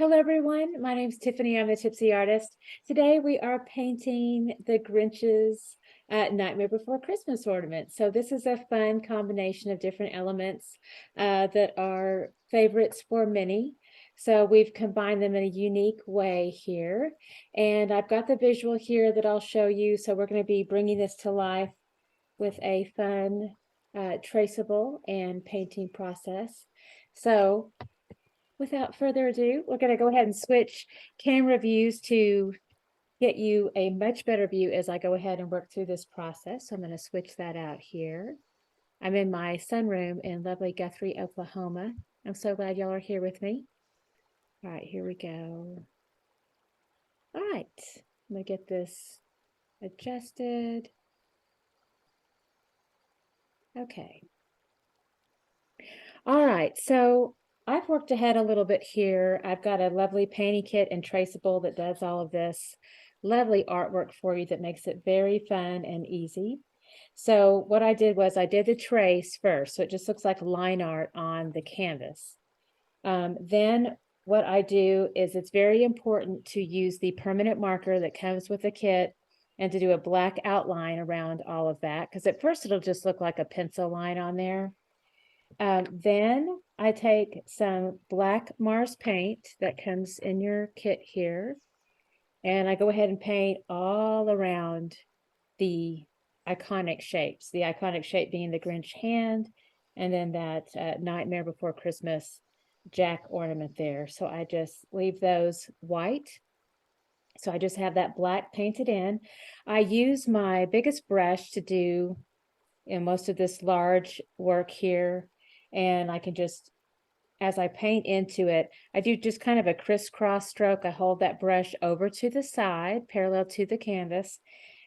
Hello everyone, my name is Tiffany. I'm the Tipsy Artist. Today we are painting the Grinch's Nightmare Before Christmas ornament. So this is a fun combination of different elements that are favorites for many. So we've combined them in a unique way here. And I've got the visual here that I'll show you. So we're going to be bringing this to life with a fun traceable and painting process. So without further ado, we're going to go ahead and switch camera views to get you a much better view as I go ahead and work through this process. So I'm going to switch that out here. I'm in my sunroom in lovely Guthrie, Oklahoma. I'm so glad y'all are here with me. All right, here we go. All right, I'm going to get this adjusted. Okay. All right, so I've worked ahead a little bit here. I've got a lovely painting kit and traceable that does all of this lovely artwork for you that makes it very fun and easy. So what I did was I did the trace first, so it just looks like line art on the canvas. Then what I do is it's very important to use the permanent marker that comes with the kit and to do a black outline around all of that, because at first it'll just look like a pencil line on there. Then I take some black Mars paint that comes in your kit here, and I go ahead and paint all around the iconic shapes, the iconic shape being the Grinch hand, and then that Nightmare Before Christmas Jack ornament there. So I just leave those white. So I just have that black painted in. I use my biggest brush to do most of this large work here. And I can just, as I paint into it, I do just kind of a crisscross stroke. I hold that brush over to the side, parallel to the canvas,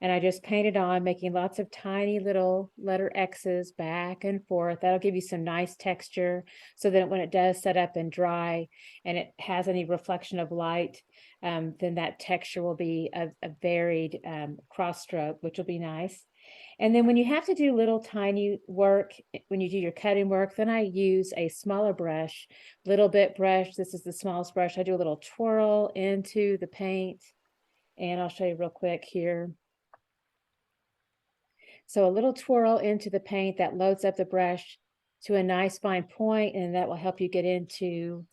and I just paint it on, making lots of tiny little letter X's back and forth. That'll give you some nice texture so that when it does set up and dry and it has any reflection of light, then that texture will be a varied cross stroke, which will be nice. And then when you have to do little tiny work, when you do your cutting work, then I use a smaller brush, little bit brush. This is the smallest brush. I do a little twirl into the paint, and I'll show you real quick here. So a little twirl into the paint that loads up the brush to a nice fine point, and that will help you get into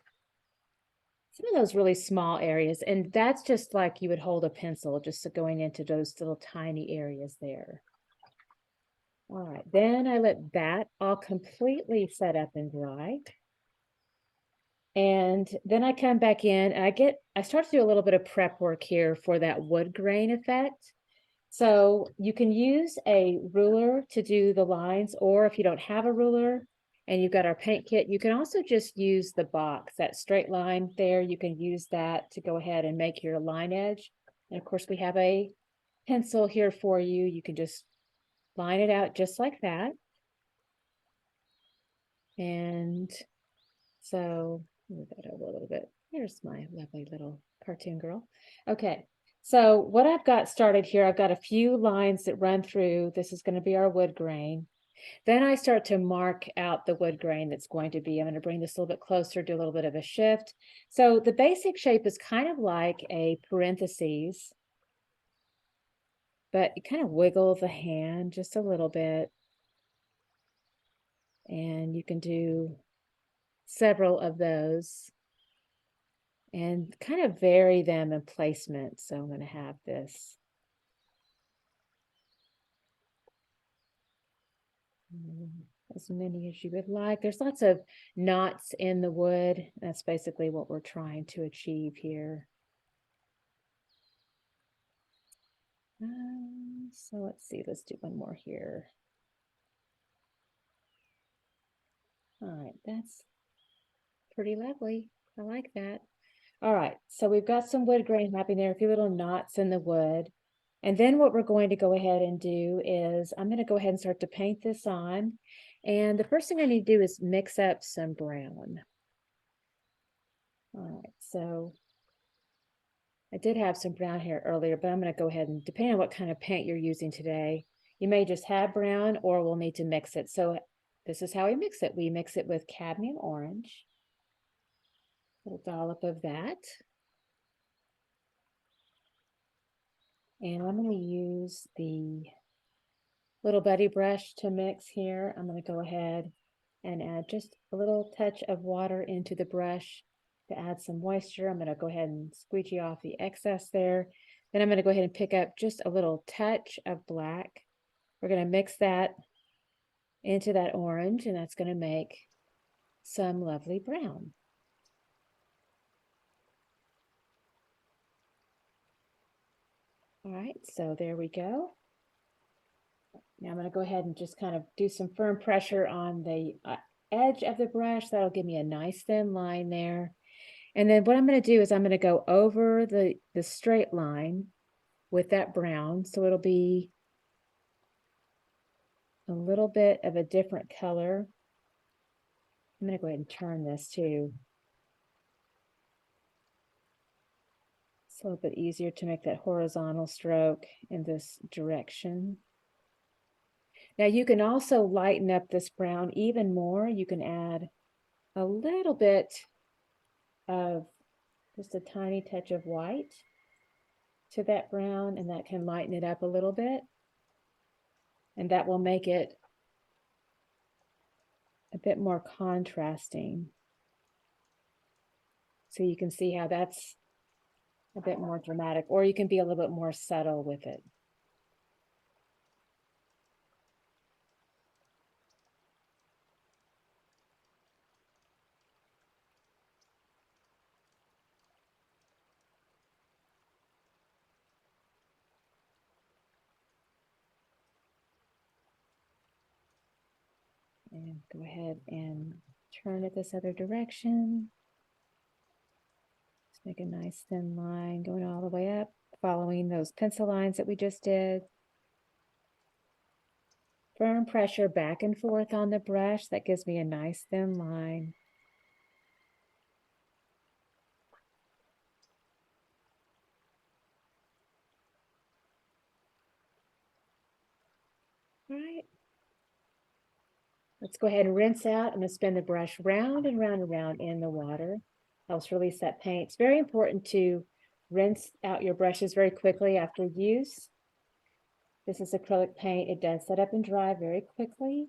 some of those really small areas. And that's just like you would hold a pencil, just going into those little tiny areas there. All right, then I let that all completely set up and dry. And then I come back in and I start to do a little bit of prep work here for that wood grain effect. So you can use a ruler to do the lines, or if you don't have a ruler and you've got our paint kit, you can also just use the box, that straight line there. You can use that to go ahead and make your line edge. And of course, we have a pencil here for you. You can just line it out just like that. And so move that over a little bit. Here's my lovely little cartoon girl. Okay, so what I've got started here, I've got a few lines that run through. This is going to be our wood grain. Then I start to mark out the wood grain that's going to be. I'm going to bring this a little bit closer, do a little bit of a shift. So the basic shape is kind of like a parentheses, but you kind of wiggle the hand just a little bit. And you can do several of those and kind of vary them in placement. So I'm going to have this as many as you would like. There's lots of knots in the wood. That's basically what we're trying to achieve here. So let's see, let's do one more here. All right, that's pretty lovely. I like that. All right, so we've got some wood grain happening there, a few little knots in the wood. And then what we're going to go ahead and do is I'm going to go ahead and start to paint this on. And the first thing I need to do is mix up some brown. All right, so I did have some brown here earlier, but I'm going to go ahead and, depending on what kind of paint you're using today, you may just have brown or we'll need to mix it. So this is how we mix it. We mix it with cadmium orange, little dollop of that. And I'm going to use the little buddy brush to mix here. I'm going to go ahead and add just a little touch of water into the brush to add some moisture. I'm going to go ahead and squeegee off the excess there. Then I'm going to go ahead and pick up just a little touch of black. We're going to mix that into that orange, and that's going to make some lovely brown. All right, so there we go. Now I'm going to go ahead and just kind of do some firm pressure on the edge of the brush. That'll give me a nice thin line there. And then what I'm going to do is I'm going to go over the straight line with that brown. So it'll be a little bit of a different color. I'm going to go ahead and turn this too. It's a little bit easier to make that horizontal stroke in this direction. Now you can also lighten up this brown even more. You can add a little bit of just a tiny touch of white to that brown, and that can lighten it up a little bit. And that will make it a bit more contrasting. So you can see how that's a bit more dramatic, or you can be a little bit more subtle with it. And go ahead and turn it this other direction. Just make a nice thin line going all the way up, following those pencil lines that we just did. Firm pressure back and forth on the brush. That gives me a nice thin line. All right. Let's go ahead and rinse out. I'm going to spin the brush round and round and round in the water. Helps release that paint. It's very important to rinse out your brushes very quickly after use. This is acrylic paint. It does set up and dry very quickly.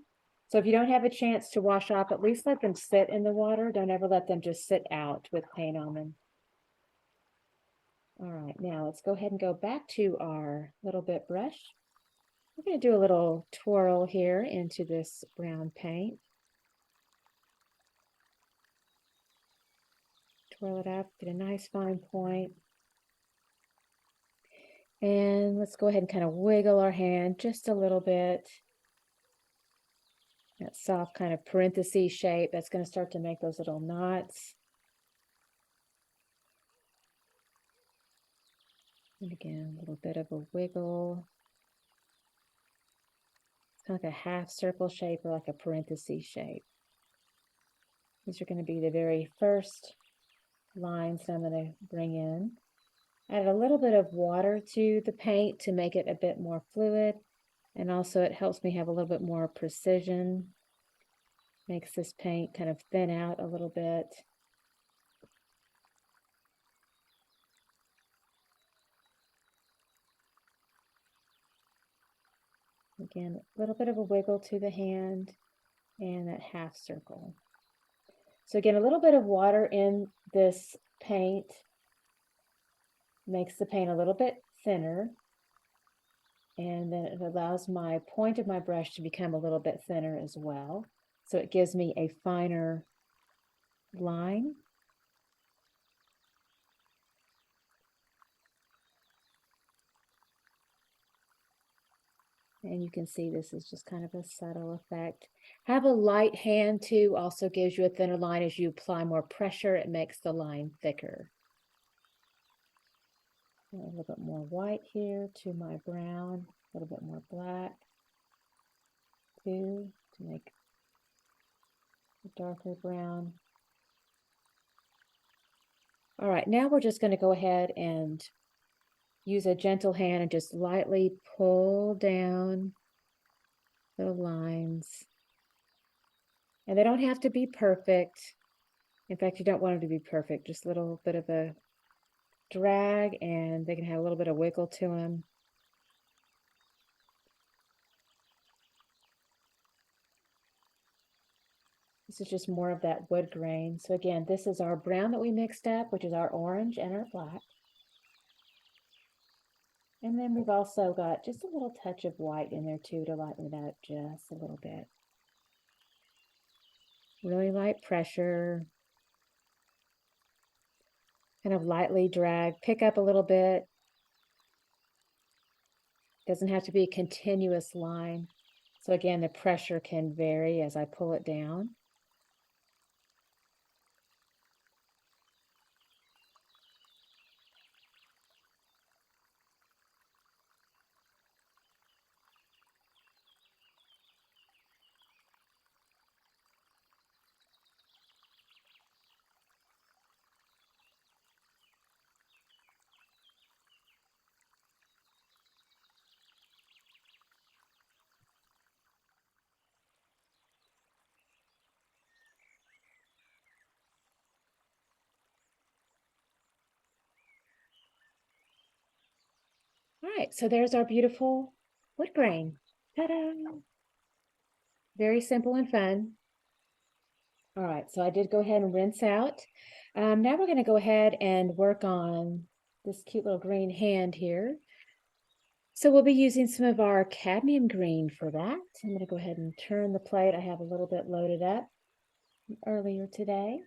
So if you don't have a chance to wash off, at least let them sit in the water. Don't ever let them just sit out with paint on them. All right, now let's go ahead and go back to our little bit brush. We're going to do a little twirl here into this brown paint. Twirl it up, get a nice fine point. And let's go ahead and kind of wiggle our hand just a little bit. That soft kind of parenthesis shape, that's going to start to make those little knots. And again, a little bit of a wiggle. It's kind of like a half circle shape or like a parenthesis shape. These are going to be the very first lines that I'm going to bring in. Add a little bit of water to the paint to make it a bit more fluid, and also it helps me have a little bit more precision. Makes this paint kind of thin out a little bit. Again, a little bit of a wiggle to the hand and that half circle. So again, a little bit of water in this paint makes the paint a little bit thinner, and then it allows my point of my brush to become a little bit thinner as well. So it gives me a finer line. And you can see this is just kind of a subtle effect. Have a light hand too, also gives you a thinner line. As you apply more pressure, it makes the line thicker. A little bit more white here to my brown, a little bit more black too, to make a darker brown. All right, now we're just going to go ahead and use a gentle hand and just lightly pull down the lines. And they don't have to be perfect. In fact, you don't want them to be perfect, just a little bit of a drag, and they can have a little bit of wiggle to them. This is just more of that wood grain. So again, this is our brown that we mixed up, which is our orange and our black. And then we've also got just a little touch of white in there too to lighten it up just a little bit. Really light pressure. Kind of lightly drag, pick up a little bit. Doesn't have to be a continuous line. So again, the pressure can vary as I pull it down. All right, so there's our beautiful wood grain. Ta-da! Very simple and fun. All right, so I did go ahead and rinse out. Now we're going to go ahead and work on this cute little green hand here. So we'll be using some of our cadmium green for that. I'm going to go ahead and turn the plate. I have a little bit loaded up earlier today.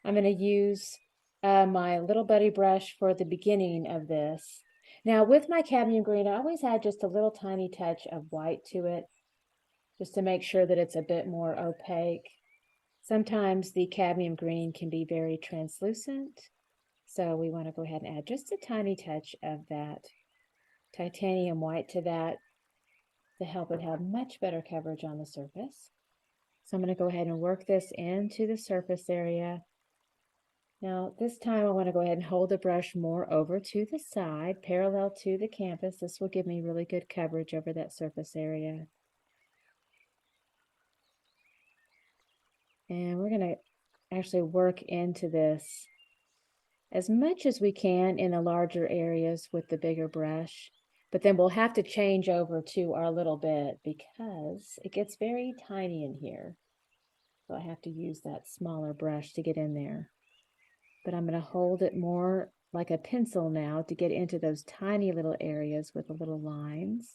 I'm going to use my little buddy brush for the beginning of this. Now with my cadmium green, I always add just a little tiny touch of white to it, just to make sure that it's a bit more opaque. Sometimes the cadmium green can be very translucent, so we want to go ahead and add just a tiny touch of that titanium white to that to help it have much better coverage on the surface. So I'm going to go ahead and work this into the surface area. Now this time I want to go ahead and hold the brush more over to the side, parallel to the canvas. This will give me really good coverage over that surface area. And we're going to actually work into this as much as we can in the larger areas with the bigger brush. But then we'll have to change over to our little bit because it gets very tiny in here. So I have to use that smaller brush to get in there. But I'm going to hold it more like a pencil now to get into those tiny little areas with the little lines.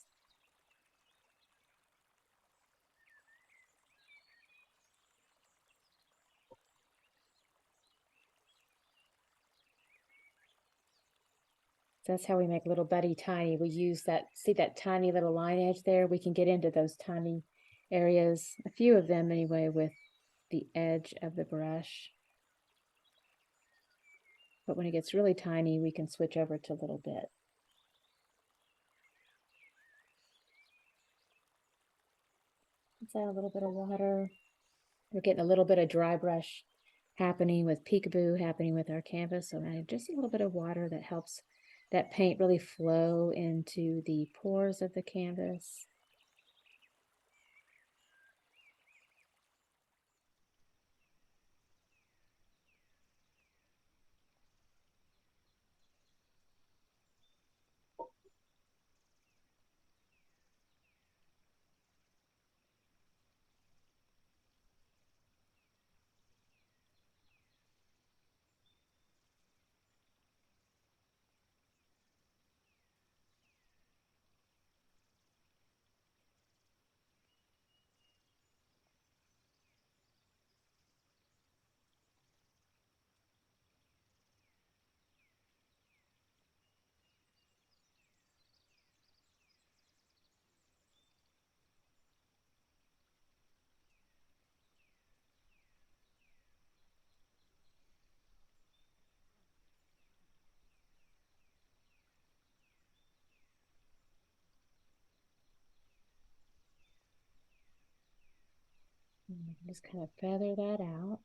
That's how we make Little Buddy tiny. We use that, see that tiny little line edge there? We can get into those tiny areas, a few of them anyway, with the edge of the brush. But when it gets really tiny, we can switch over to a little bit. Let's add a little bit of water. We're getting a little bit of dry brush happening with peekaboo, happening with our canvas. So I add just a little bit of water that helps that paint really flow into the pores of the canvas. And we can just kind of feather that out.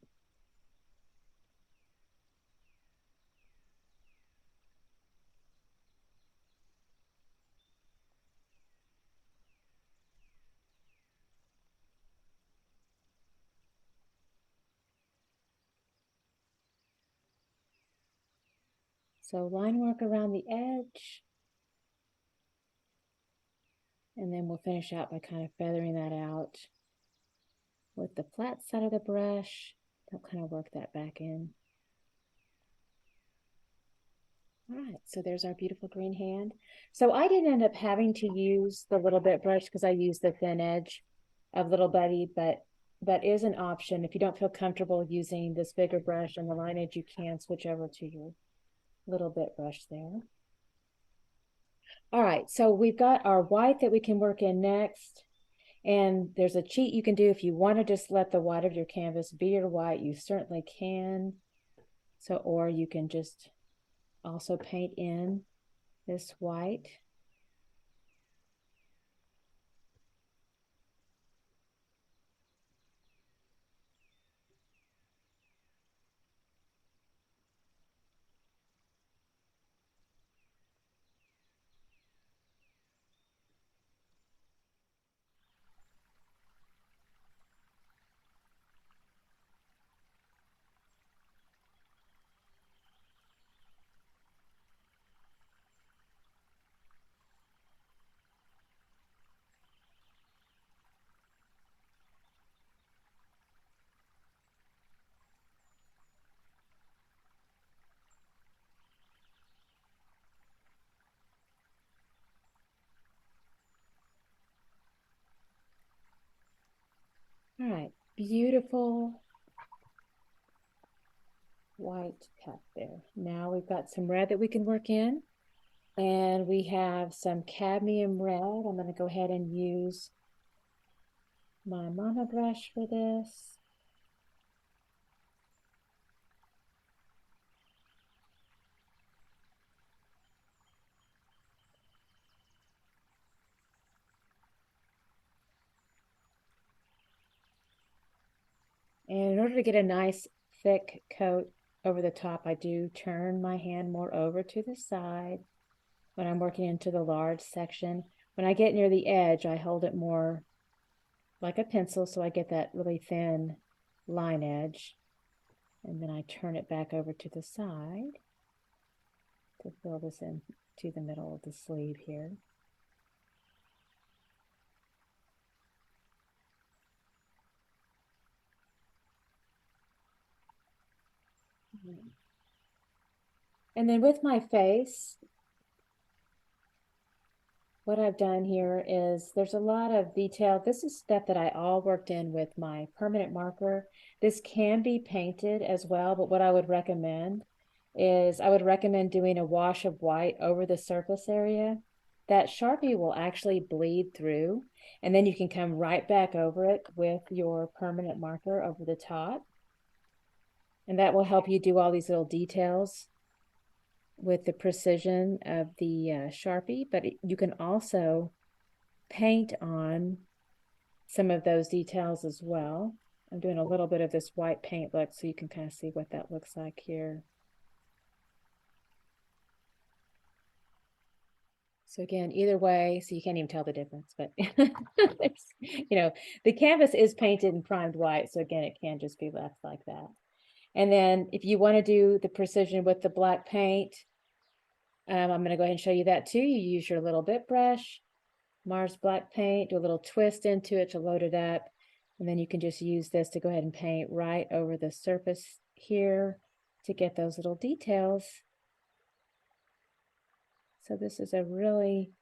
So line work around the edge. And then we'll finish out by kind of feathering that out with the flat side of the brush. I'll kind of work that back in. All right, so there's our beautiful green hand. So I didn't end up having to use the little bit brush because I used the thin edge of Little Buddy, but that is an option. If you don't feel comfortable using this bigger brush on the line edge, you can switch over to your little bit brush there. All right, so we've got our white that we can work in next. And there's a cheat you can do if you want to just let the white of your canvas be your white, you certainly can. So, or you can just also paint in this white. All right, beautiful white cup there. Now we've got some red that we can work in, and we have some cadmium red. I'm going to go ahead and use my mono brush for this. And in order to get a nice thick coat over the top, I do turn my hand more over to the side when I'm working into the large section. When I get near the edge, I hold it more like a pencil so I get that really thin line edge. And then I turn it back over to the side to fill this in to the middle of the sleeve here. And then with my face, what I've done here is there's a lot of detail. This is stuff that I all worked in with my permanent marker. This can be painted as well, but what I would recommend is I would recommend doing a wash of white over the surface area. That Sharpie will actually bleed through, and then you can come right back over it with your permanent marker over the top. And that will help you do all these little details with the precision of the Sharpie, but you can also paint on some of those details as well. I'm doing a little bit of this white paint look so you can kind of see what that looks like here. So again, either way, so you can't even tell the difference, but you know, the canvas is painted and primed white. So again, it can just be left like that. And then if you want to do the precision with the black paint, I'm going to go ahead and show you that too. You use your little bit brush, Mars black paint, do a little twist into it to load it up. And then you can just use this to go ahead and paint right over the surface here to get those little details. So this is a really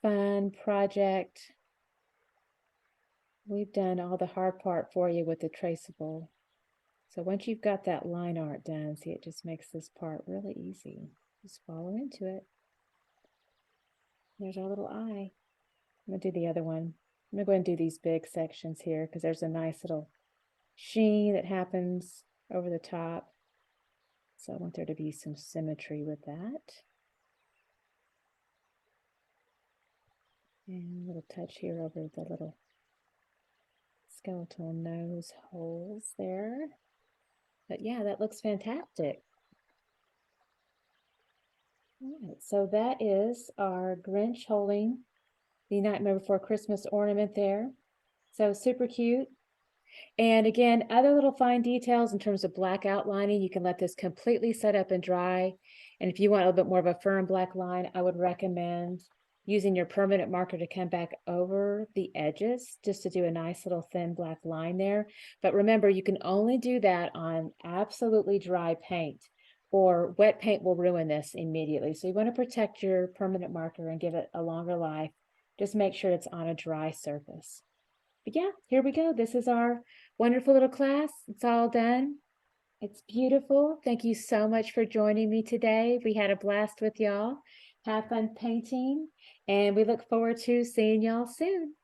fun project. We've done all the hard part for you with the traceable. So once you've got that line art done, see, it just makes this part really easy. Just follow into it. There's our little eye. I'm going to do the other one. I'm going to go ahead and do these big sections here because there's a nice little sheen that happens over the top. So I want there to be some symmetry with that. And a little touch here over the little skeletal nose holes there. But yeah, that looks fantastic. All right, so that is our Grinch holding the Nightmare Before Christmas ornament there. So super cute. And again, other little fine details in terms of black outlining, you can let this completely set up and dry. And if you want a little bit more of a firm black line, I would recommend using your permanent marker to come back over the edges just to do a nice little thin black line there. But remember, you can only do that on absolutely dry paint, or wet paint will ruin this immediately. So you want to protect your permanent marker and give it a longer life. Just make sure it's on a dry surface. But yeah, here we go. This is our wonderful little class. It's all done. It's beautiful. Thank you so much for joining me today. We had a blast with y'all. Have fun painting, and we look forward to seeing y'all soon.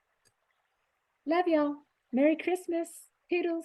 Love y'all. Merry Christmas. Toodles.